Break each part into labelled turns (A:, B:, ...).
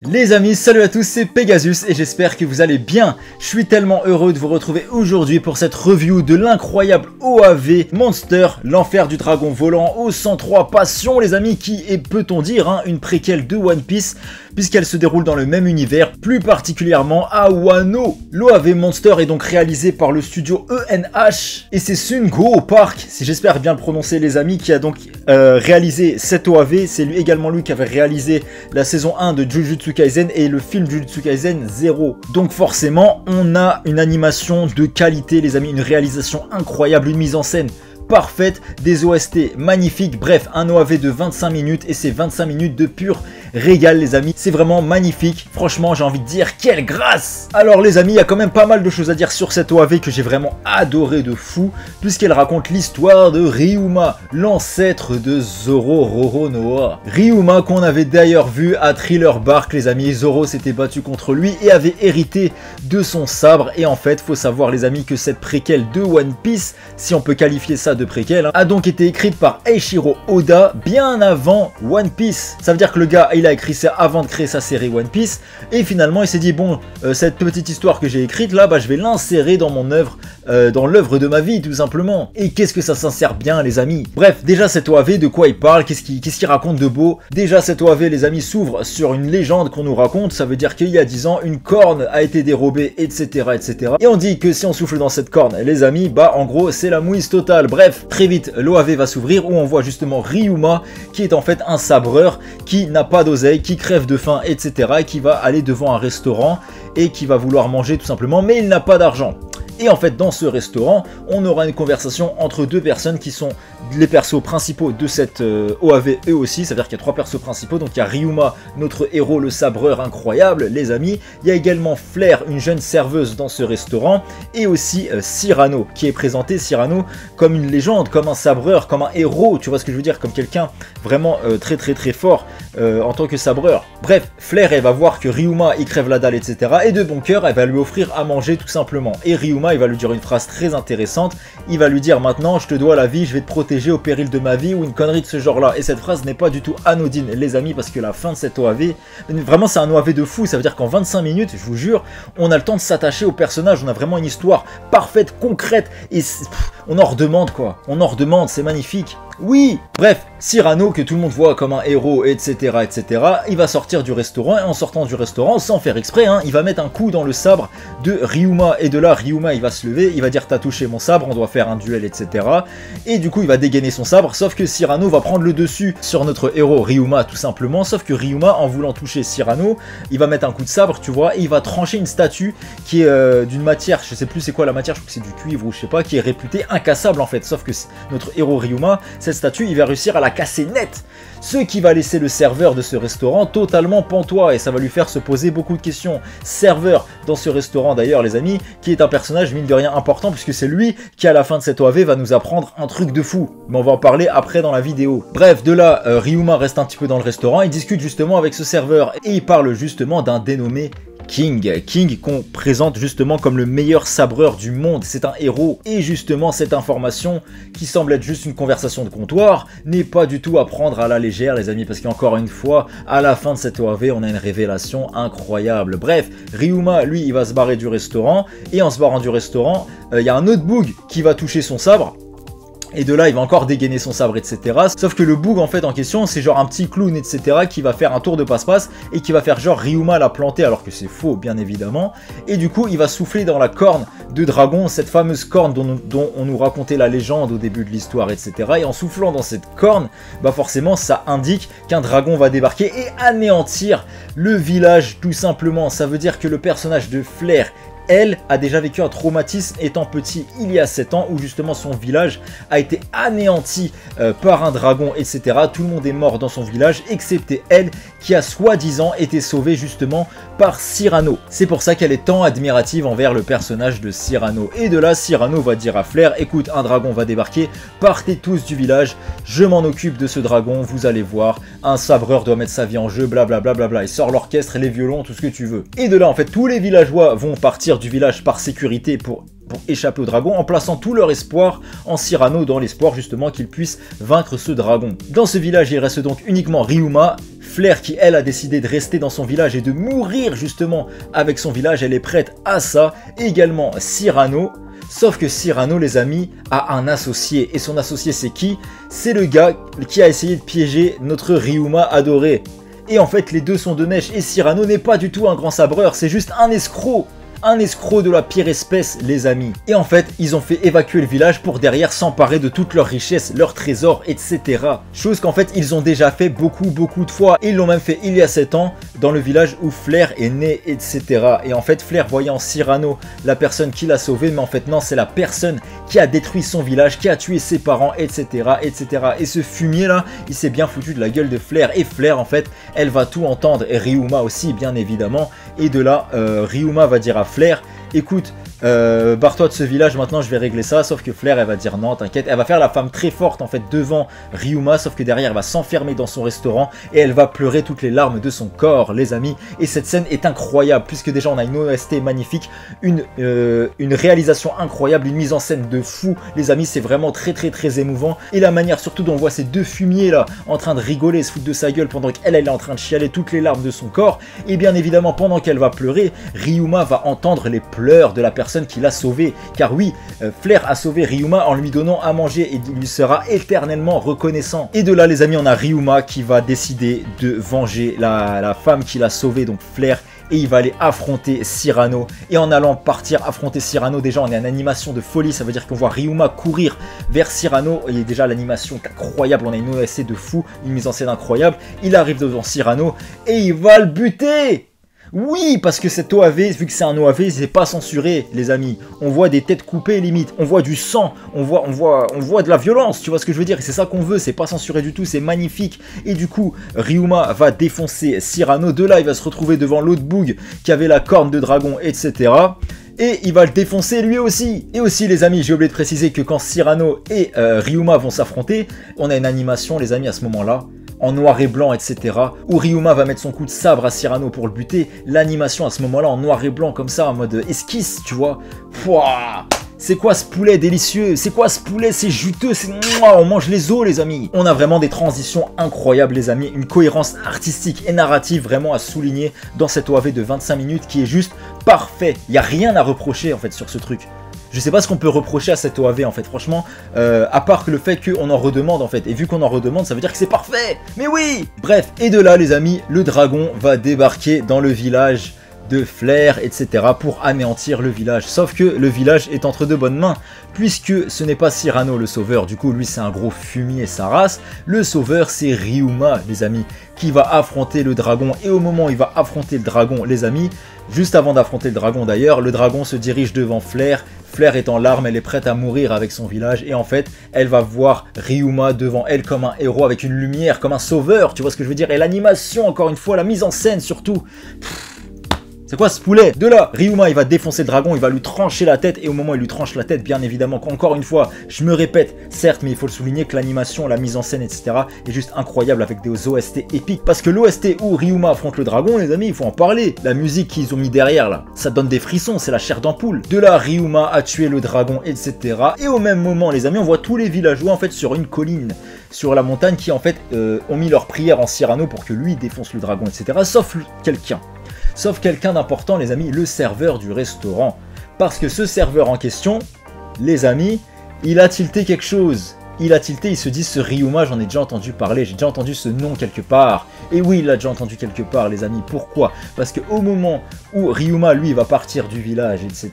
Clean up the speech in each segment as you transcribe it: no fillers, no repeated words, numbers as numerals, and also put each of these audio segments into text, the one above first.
A: Les amis, salut à tous, c'est Pegasus et j'espère que vous allez bien. Je suis tellement heureux de vous retrouver aujourd'hui pour cette review de l'incroyable OAV Monster, l'enfer du dragon volant au 103 passion les amis, qui est, peut-on dire, une préquelle de One Piece, puisqu'elle se déroule dans le même univers, plus particulièrement à Wano. L'OAV Monster est donc réalisé par le studio ENH et c'est Sungo Park, si j'espère bien le prononcer les amis, qui a donc réalisé cet OAV. C'est lui également lui qui avait réalisé la saison 1 de Jujutsu Kaisen et le film Jujutsu Kaisen 0. Donc forcément, on a une animation de qualité les amis, une réalisation incroyable, une mise en scène parfaite, des OST magnifiques, bref, un OAV de 25 minutes et c'est 25 minutes de pur régal les amis, c'est vraiment magnifique, franchement j'ai envie de dire quelle grâce. Alors les amis, il y a quand même pas mal de choses à dire sur cette OAV que j'ai vraiment adoré de fou, puisqu'elle raconte l'histoire de Ryuma, l'ancêtre de Zoro Roronoa. Ryuma qu'on avait d'ailleurs vu à Thriller Bark les amis, Zoro s'était battu contre lui et avait hérité de son sabre, et en fait faut savoir les amis que cette préquelle de One Piece, si on peut qualifier ça de préquelle, a donc été écrite par Eiichiro Oda bien avant One Piece. Ça veut dire que le gars il a écrit ça avant de créer sa série One Piece et finalement il s'est dit bon cette petite histoire que j'ai écrite là, je vais l'insérer dans mon œuvre, dans l'œuvre de ma vie tout simplement. Et qu'est-ce que ça s'insère bien les amis. Bref, déjà cet OAV, de quoi il parle, qu'est-ce qu'il raconte de beau. Déjà cet OAV les amis s'ouvre sur une légende qu'on nous raconte, ça veut dire qu'il y a 10 ans une corne a été dérobée etc etc. Et on dit que si on souffle dans cette corne les amis, en gros c'est la mouise totale. Bref, très vite l'OAV va s'ouvrir où on voit justement Ryuma qui est en fait un sabreur qui n'a pas d'oseille, qui crève de faim etc. et qui va aller devant un restaurant et qui va vouloir manger tout simplement, mais il n'a pas d'argent. Et en fait dans ce restaurant on aura une conversation entre deux personnes qui sont les persos principaux de cette OAV eux aussi, ça veut dire qu'il y a trois persos principaux, donc il y a Ryuma, notre héros, le sabreur incroyable les amis, il y a également Flair, une jeune serveuse dans ce restaurant, et aussi Cyrano qui est présenté, Cyrano comme une légende, comme un sabreur, comme un héros, tu vois ce que je veux dire, comme quelqu'un vraiment très fort en tant que sabreur. Bref, Flair elle va voir que Ryuma il crève la dalle etc, et de bon cœur elle va lui offrir à manger tout simplement, et Ryuma il va lui dire une phrase très intéressante, il va lui dire maintenant je te dois la vie, je vais te protéger au péril de ma vie, ou une connerie de ce genre là. Et cette phrase n'est pas du tout anodine les amis, parce que la fin de cette OAV, vraiment c'est un OAV de fou, ça veut dire qu'en 25 minutes, je vous jure, on a le temps de s'attacher au personnage, on a vraiment une histoire parfaite, concrète, et on en redemande quoi, on en redemande, c'est magnifique. Oui, bref, Cyrano que tout le monde voit comme un héros etc etc, il va sortir du restaurant et en sortant du restaurant, sans faire exprès, il va mettre un coup dans le sabre de Ryuma, et de là Ryuma il va se lever, il va dire t'as touché mon sabre, on doit faire un duel etc, et du coup il va dégainer son sabre, sauf que Cyrano va prendre le dessus sur notre héros Ryuma tout simplement, sauf que Ryuma en voulant toucher Cyrano, il va mettre un coup de sabre tu vois, et il va trancher une statue qui est d'une matière, je sais plus c'est quoi la matière, je crois que c'est du cuivre ou je sais pas, qui est réputée incassable en fait, sauf que notre héros Ryuma, cette statue il va réussir à la casser net, ce qui va laisser le serveur de ce restaurant totalement pantois, et ça va lui faire se poser beaucoup de questions. Serveur dans ce restaurant d'ailleurs les amis, qui est un personnage mine de rien important, puisque c'est lui qui à la fin de cette OAV va nous apprendre un truc de fou, mais on va en parler après dans la vidéo. Bref, de là Ryuma reste un petit peu dans le restaurant, il discute justement avec ce serveur, et il parle justement d'un dénommé King qu'on présente justement comme le meilleur sabreur du monde, c'est un héros, et justement cette information qui semble être juste une conversation de comptoir n'est pas du tout à prendre à la légère les amis, parce qu'encore une fois à la fin de cette OAV on a une révélation incroyable. Bref, Ryuma lui il va se barrer du restaurant, et en se barrant du restaurant il y a un autre boug qui va toucher son sabre, et de là il va encore dégainer son sabre etc, sauf que le boug en fait en question c'est genre un petit clown etc qui va faire un tour de passe-passe et qui va faire genre Ryuma l'a planté, alors que c'est faux bien évidemment, et du coup il va souffler dans la corne de dragon, cette fameuse corne dont on nous racontait la légende au début de l'histoire etc, et en soufflant dans cette corne forcément ça indique qu'un dragon va débarquer et anéantir le village tout simplement. Ça veut dire que le personnage de Flair elle a déjà vécu un traumatisme étant petit il y a 7 ans, où justement son village a été anéanti par un dragon etc. Tout le monde est mort dans son village excepté elle, qui a soi-disant été sauvée justement par Cyrano. C'est pour ça qu'elle est tant admirative envers le personnage de Cyrano. Et de là Cyrano va dire à Flair écoute, un dragon va débarquer, partez tous du village, je m'en occupe de ce dragon, vous allez voir, un sabreur doit mettre sa vie en jeu, blablabla, il sort l'orchestre, les violons, tout ce que tu veux. Et de là en fait tous les villageois vont partir du village par sécurité pour pour échapper au dragon en plaçant tout leur espoir en Cyrano dans l'espoir justement qu'ils puissent vaincre ce dragon. Dans ce village, il reste donc uniquement Ryuma. Flair qui elle a décidé de rester dans son village et de mourir justement avec son village, elle est prête à ça. Également Cyrano. Sauf que Cyrano, les amis, a un associé. Et son associé, c'est qui? C'est le gars qui a essayé de piéger notre Ryuma adoré. Et en fait, les deux sont de mèche. Et Cyrano n'est pas du tout un grand sabreur, c'est juste un escroc. Un escroc de la pire espèce, les amis. Et en fait, ils ont fait évacuer le village pour derrière s'emparer de toutes leurs richesses, leurs trésors, etc. Chose qu'en fait, ils ont déjà fait beaucoup de fois. Ils l'ont même fait il y a 7 ans, dans le village où Flair est né, etc. Et en fait, Flair voyant Cyrano la personne qui l'a sauvé, mais en fait non, c'est la personne qui a détruit son village, qui a tué ses parents, etc. etc. Et ce fumier là, il s'est bien foutu de la gueule de Flair. Et Flair, en fait, elle va tout entendre. Et Ryuma aussi, bien évidemment. Et de là, Ryuma va dire à Flair, écoute, barre-toi de ce village, maintenant je vais régler ça. Sauf que Flair, elle va dire non, t'inquiète. Elle va faire la femme très forte en fait devant Ryuma, sauf que derrière elle va s'enfermer dans son restaurant et elle va pleurer toutes les larmes de son corps, les amis. Et cette scène est incroyable puisque déjà on a une OST magnifique, une réalisation incroyable, une mise en scène de fou, les amis. C'est vraiment très émouvant. Et la manière surtout dont on voit ces deux fumiers là en train de rigoler, se foutre de sa gueule pendant qu'elle est en train de chialer toutes les larmes de son corps. Et bien évidemment pendant qu'elle va pleurer, Ryuma va entendre les pleurs de la personne qui l'a sauvé, car oui, Flair a sauvé Ryuma en lui donnant à manger et il lui sera éternellement reconnaissant. Et de là, les amis, on a Ryuma qui va décider de venger la femme qui l'a sauvé, donc Flair, et il va aller affronter Cyrano. Et en allant partir affronter Cyrano, déjà on est en animation de folie, ça veut dire qu'on voit Ryuma courir vers Cyrano, et déjà l'animation est incroyable, on a une OSC de fou, une mise en scène incroyable. Il arrive devant Cyrano et il va le buter. Oui, parce que cet OAV, vu que c'est un OAV, c'est pas censuré, les amis. On voit des têtes coupées limite, on voit du sang, on voit de la violence, tu vois ce que je veux dire? Et c'est ça qu'on veut, c'est pas censuré du tout, c'est magnifique. Et du coup, Ryuma va défoncer Cyrano. De là, il va se retrouver devant l'autre boug qui avait la corne de dragon, etc. Et il va le défoncer lui aussi. Et aussi les amis, j'ai oublié de préciser que quand Cyrano et Ryuma vont s'affronter, on a une animation les amis à ce moment-là, en noir et blanc, etc. où Ryuma va mettre son coup de sabre à Cyrano pour le buter. L'animation à ce moment-là en noir et blanc comme ça, en mode esquisse, tu vois. Pouah, c'est quoi ce poulet délicieux? C'est quoi ce poulet? C'est juteux, on mange les os les amis. On a vraiment des transitions incroyables les amis, une cohérence artistique et narrative vraiment à souligner dans cette OAV de 25 minutes qui est juste parfait. Il n'y a rien à reprocher en fait sur ce truc. Je sais pas ce qu'on peut reprocher à cette OAV en fait, franchement, à part que le fait qu'on en redemande en fait, et vu qu'on en redemande, ça veut dire que c'est parfait. Mais oui. Bref, et de là les amis, le dragon va débarquer dans le village de Flair, etc. pour anéantir le village. Sauf que le village est entre de bonnes mains, puisque ce n'est pas Cyrano le sauveur, du coup lui c'est un gros fumier sa race. Le sauveur c'est Ryuma les amis, qui va affronter le dragon. Et au moment où il va affronter le dragon les amis, juste avant d'affronter le dragon d'ailleurs, le dragon se dirige devant Flair. Flair est en larmes, elle est prête à mourir avec son village et en fait, elle va voir Ryuma devant elle comme un héros avec une lumière, comme un sauveur, tu vois ce que je veux dire? Et l'animation, encore une fois, la mise en scène surtout. C'est quoi ce poulet? De là, Ryuma il va défoncer le dragon, il va lui trancher la tête et au moment où il lui tranche la tête, bien évidemment, encore une fois, je me répète, certes, mais il faut le souligner que l'animation, la mise en scène, etc. est juste incroyable avec des OST épiques. Parce que l'OST où Ryuma affronte le dragon, les amis, il faut en parler. La musique qu'ils ont mis derrière là, ça donne des frissons, c'est la chair d'ampoule. De là, Ryuma a tué le dragon, etc. Et au même moment, les amis, on voit tous les villageois en fait sur une colline, sur la montagne, qui en fait ont mis leur prière en Cyrano pour que lui défonce le dragon, etc. Sauf quelqu'un d'important, les amis, le serveur du restaurant. Parce que ce serveur en question, les amis, il a tilté quelque chose. Il a tilté, il se dit, ce Ryuma, j'en ai déjà entendu parler, j'ai déjà entendu ce nom quelque part. Et oui, il l'a déjà entendu quelque part, les amis. Pourquoi? Parce qu'au moment où Ryuma, lui, va partir du village, etc.,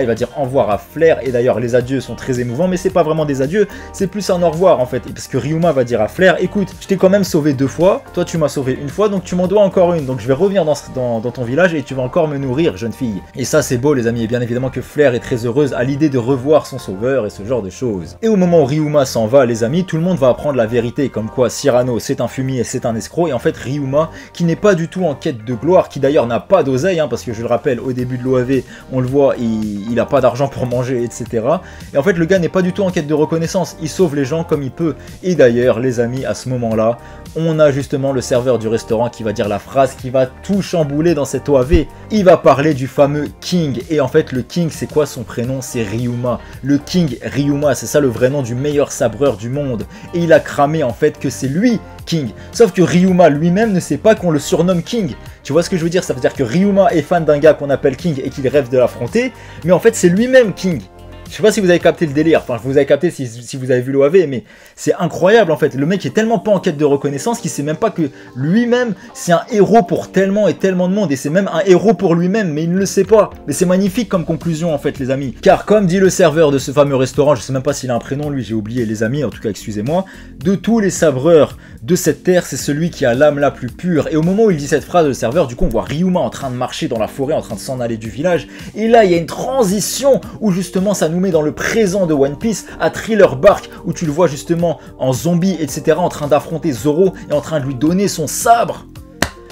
A: il va dire au revoir à Flair. Et d'ailleurs, les adieux sont très émouvants, mais c'est pas vraiment des adieux, c'est plus un au revoir, en fait. Et parce que Ryuma va dire à Flair, écoute, je t'ai quand même sauvé 2 fois, toi tu m'as sauvé 1 fois, donc tu m'en dois encore une. Donc je vais revenir dans ton village et tu vas encore me nourrir, jeune fille. Et ça, c'est beau, les amis. Et bien évidemment que Flair est très heureuse à l'idée de revoir son sauveur et ce genre de choses. Et au moment où Ryuma s'en va, les amis, tout le monde va apprendre la vérité, comme quoi Cyrano c'est un fumier, c'est un escroc, et en fait Ryuma, qui n'est pas du tout en quête de gloire, qui d'ailleurs n'a pas d'oseille, hein, parce que je le rappelle, au début de l'OAV, on le voit, il a pas d'argent pour manger, etc. Et en fait le gars n'est pas du tout en quête de reconnaissance, il sauve les gens comme il peut. Et d'ailleurs les amis, à ce moment-là, on a justement le serveur du restaurant qui va dire la phrase qui va tout chambouler dans cette OAV. Il va parler du fameux King. Et en fait, le King, c'est quoi son prénom? C'est Ryuma. Le King Ryuma, c'est ça le vrai nom du meilleur sabreur du monde. Et il a cramé en fait que c'est lui, King. Sauf que Ryuma lui-même ne sait pas qu'on le surnomme King. Tu vois ce que je veux dire? Ça veut dire que Ryuma est fan d'un gars qu'on appelle King et qu'il rêve de l'affronter. Mais en fait, c'est lui-même King. Je sais pas si vous avez capté le délire, enfin vous avez capté si vous avez vu l'OAV, mais c'est incroyable en fait. Le mec est tellement pas en quête de reconnaissance qu'il sait même pas que lui-même c'est un héros pour tellement et tellement de monde, et c'est même un héros pour lui-même, mais il ne le sait pas. Mais c'est magnifique comme conclusion en fait les amis. Car comme dit le serveur de ce fameux restaurant, je sais même pas s'il a un prénom lui, j'ai oublié les amis, en tout cas excusez-moi, de tous les sabreurs de cette terre, c'est celui qui a l'âme la plus pure. Et au moment où il dit cette phrase, le serveur, du coup on voit Ryuma en train de marcher dans la forêt, en train de s'en aller du village, et là il y a une transition où justement ça nous met dans le présent de One Piece à Thriller Bark où tu le vois justement en zombie etc en train d'affronter Zoro et en train de lui donner son sabre.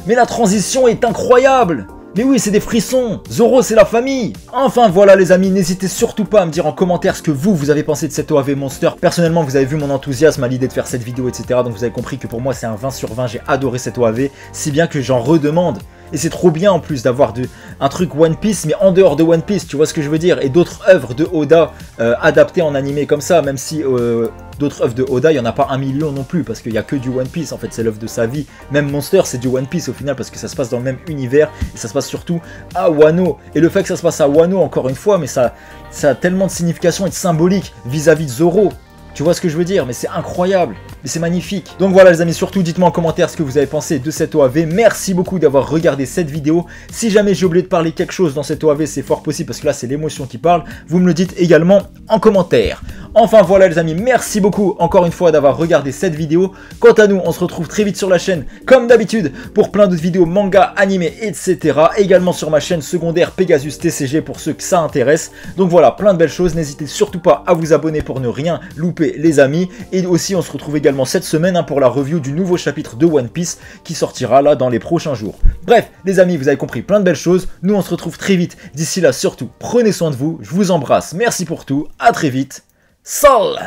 A: Mais la transition est incroyable. Mais oui, c'est des frissons. Zoro, c'est la famille. Enfin voilà les amis, n'hésitez surtout pas à me dire en commentaire ce que vous avez pensé de cette OAV Monster. Personnellement, vous avez vu mon enthousiasme à l'idée de faire cette vidéo, etc. Donc vous avez compris que pour moi c'est un 20 sur 20, j'ai adoré cette OAV, si bien que j'en redemande. Et c'est trop bien en plus d'avoir un truc One Piece, mais en dehors de One Piece, tu vois ce que je veux dire. Et d'autres œuvres de Oda adaptées en animé comme ça, même si d'autres œuvres de Oda, il n'y en a pas 1 million non plus, parce qu'il n'y a que du One Piece, en fait c'est l'œuvre de sa vie. Même Monster, c'est du One Piece au final, parce que ça se passe dans le même univers, et ça se passe surtout à Wano. Et le fait que ça se passe à Wano, encore une fois, mais ça a tellement de signification et de symbolique vis-à-vis de Zoro. Tu vois ce que je veux dire? Mais c'est incroyable, mais c'est magnifique. Donc voilà les amis, surtout dites-moi en commentaire ce que vous avez pensé de cette OAV. Merci beaucoup d'avoir regardé cette vidéo. Si jamais j'ai oublié de parler quelque chose dans cette OAV, c'est fort possible parce que là c'est l'émotion qui parle. Vous me le dites également en commentaire. Enfin voilà les amis, merci beaucoup encore une fois d'avoir regardé cette vidéo. Quant à nous, on se retrouve très vite sur la chaîne comme d'habitude pour plein d'autres vidéos manga, animés, etc. Également sur ma chaîne secondaire Pegasus TCG pour ceux que ça intéresse. Donc voilà, plein de belles choses. N'hésitez surtout pas à vous abonner pour ne rien louper les amis. Et aussi on se retrouve également cette semaine pour la review du nouveau chapitre de One Piece qui sortira là dans les prochains jours. Bref les amis, vous avez compris plein de belles choses. Nous on se retrouve très vite. D'ici là surtout, prenez soin de vous. Je vous embrasse. Merci pour tout. À très vite. Sol!